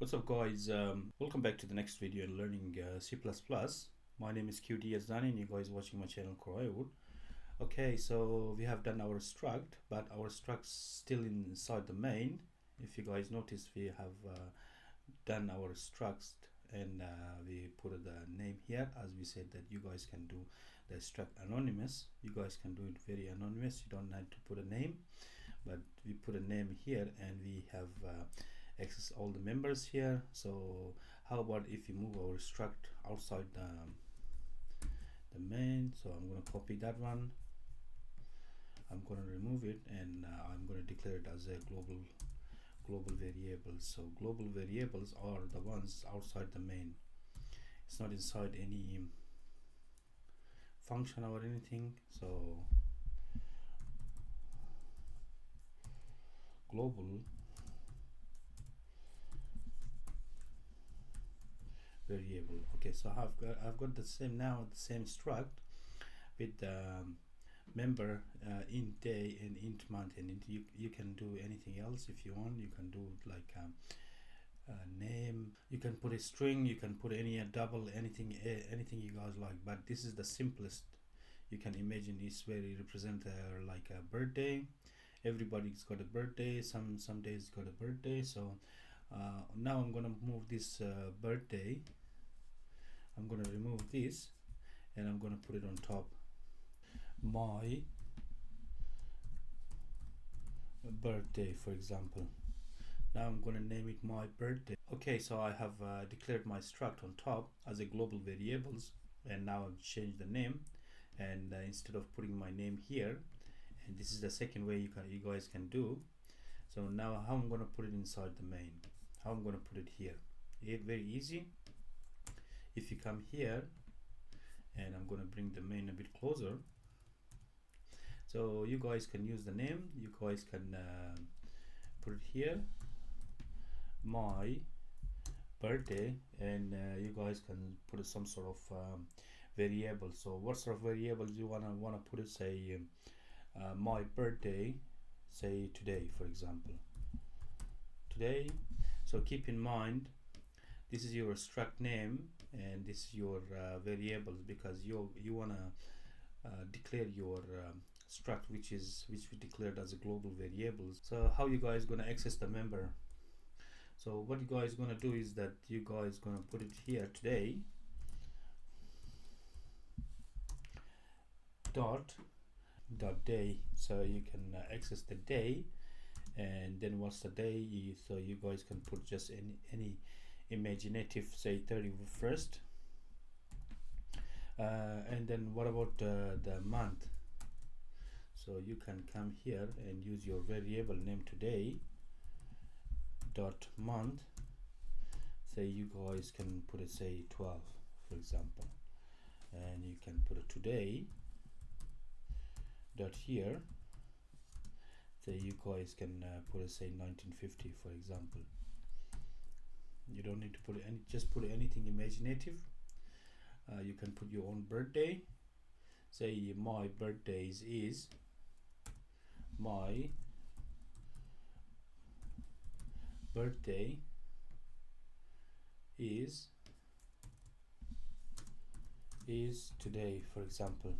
What's up guys, welcome back to the next video in learning C++. My name is QD Yazdani and you guys watching my channel Crowood. Okay, so we have done our struct, but our struct's still inside the main. If you guys notice, we have done our struct and we put the name here, as we said that you guys can do the struct anonymous. You guys can do it very anonymous, you don't need to put a name, but we put a name here and we have access all the members here. So how about if we move our struct outside the main? So I'm going to copy that one, I'm going to remove it, and I'm going to declare it as a global variable. So global variables are the ones outside the main, it's not inside any function or anything. So global variable. Okay, so I've got the same struct with the member int day and int month and int. You can do anything else if you want. You can do like name, you can put a string, you can put any double, anything you guys like, but this is the simplest you can imagine. Is where you represent like a birthday. Everybody's got a birthday, some days got a birthday. So now I'm gonna move this birthday, I'm gonna remove this and I'm gonna put it on top, my birthday, for example. Now I'm gonna name it my birthday. Okay, so I have declared my struct on top as a global variables, and now I've changed the name, and instead of putting my name here, and this is the second way you guys can do. So now how I'm gonna put it inside the main, how I'm gonna put it here, very easy. If you come here and I'm gonna bring the main a bit closer, so you guys can use the name, you guys can put it here, my birthday, and you guys can put some sort of variable. So what sort of variables you wanna put it? Say my birthday, say today, for example, today. So keep in mind, this is your struct name and this is your variables, because you wanna declare your struct which we declared as a global variables. So how you guys gonna access the member? So what you guys gonna do is that you guys gonna put it here, today dot day, so you can access the day. And then what's the day? So you guys can put just any imaginative, say 31st. And then what about the month? So you can come here and use your variable name today dot month. Say you guys can put it, say 12, for example, and you can put it today dot here. Say you guys can put it, say 1950, for example. You don't need to put any, just put anything imaginative. You can put your own birthday. Say my birthdays is my birthday is today, for example.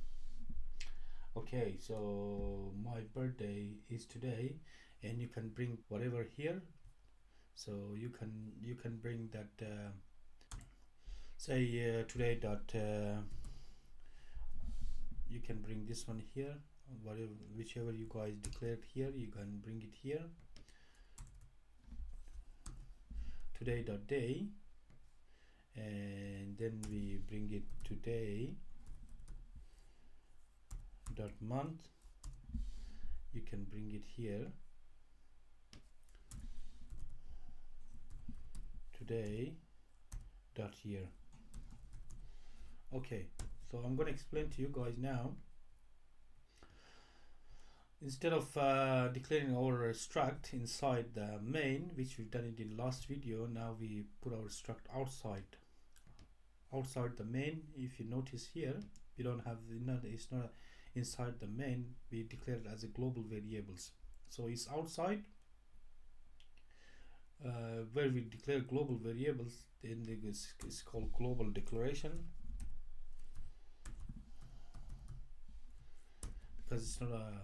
Okay, so my birthday is today, and you can bring whatever here. So you can bring that say today dot you can bring this one here, whatever, whichever you guys declared here, you can bring it here, today dot day, and then we bring it today dot month. You can bring it here, today dot year. Okay, so I'm going to explain to you guys now. Instead of declaring our struct inside the main, which we've done it in last video, now we put our struct outside the main. If you notice here, we don't have, it's not inside the main, we declare it as a global variables. So it's outside where we declare global variables, then it's called global declaration, because it's not a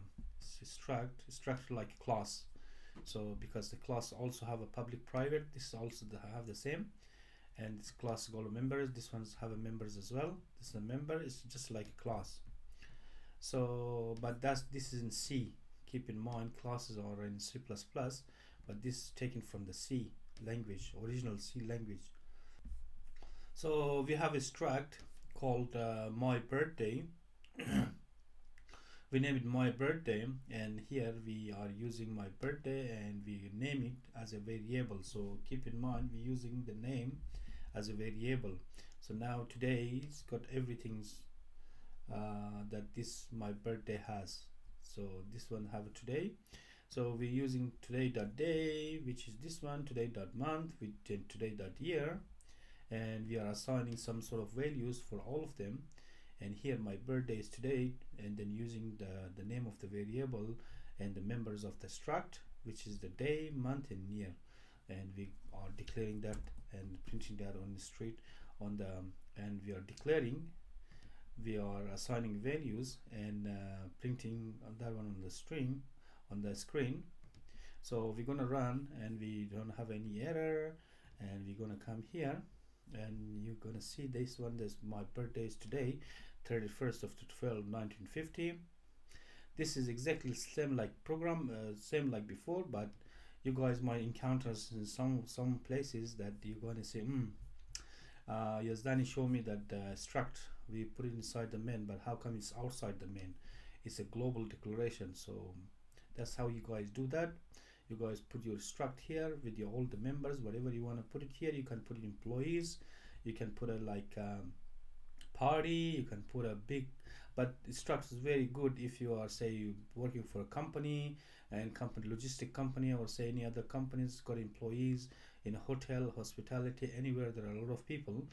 struct. It's structured like a class. So because the class also have a public private, this is also have the same, and this class called members. This one's have a members as well. This is a member. It's just like a class. So but this is in C. Keep in mind classes are in C++, but this is taken from the C language, original C language. So we have a struct called my birthday. We name it my birthday, and here we are using my birthday and we name it as a variable. So keep in mind we're using the name as a variable. So now today it's got everything's that this my birthday has. So this one have today. So we're using today.day, which is this one, today.month, with today.year, and we are assigning some sort of values for all of them. And here my birthday is today, and then using the name of the variable and the members of the struct, which is the day, month, and year, and we are declaring that and printing that on the street on the and we are declaring, we are assigning values and printing that one on the string on the screen. So we're gonna run and we don't have any error, and we're gonna come here and you're gonna see this one. This my birthday is today, 31st of 12 1950. This is exactly same like program, same like before, but you guys might encounter in some places that you're gonna say Yazdani showed me that the struct we put it inside the main, but how come it's outside the main? It's a global declaration. So that's how you guys do that. You guys put your struct here with your all the members, whatever you want to put it here. You can put employees, you can put a like party, you can put a big, but struct is very good if you are say working for a company and company logistic company, or say any other companies got employees in a hotel, hospitality, anywhere there are a lot of people,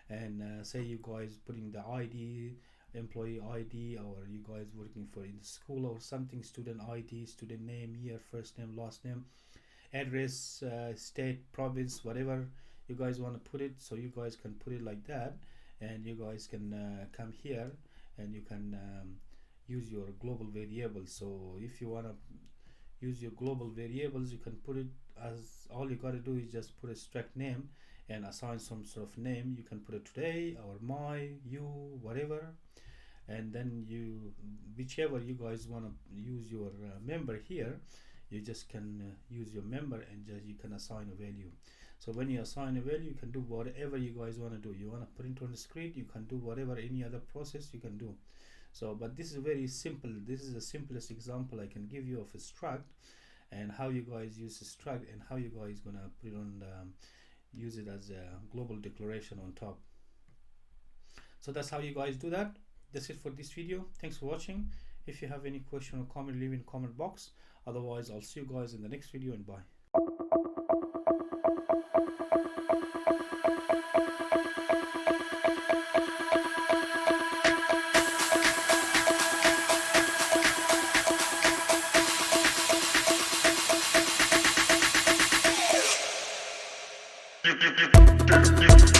and say you guys putting the ID, employee ID, or you guys working for in the school or something, student ID, student name, year, first name, last name, address, state, province, whatever you guys want to put it. So you guys can put it like that, and you guys can come here and you can use your global variables. So if you want to use your global variables, you can put it as, all you got to do is just put a struct name and assign some sort of name. You can put it today or my, you, whatever, and then you, whichever you guys want to use your member here, you just can use your member and just you can assign a value. So when you assign a value, you can do whatever you guys want to do. You want to print on the screen, you can do whatever, any other process you can do. So but this is very simple. This is the simplest example I can give you of a struct, and how you guys use a struct, and how you guys gonna put it on use it as a global declaration on top. So that's how you guys do that. That's it for this video. Thanks for watching. If you have any question or comment, leave in the comment box. Otherwise, I'll see you guys in the next video, and bye. You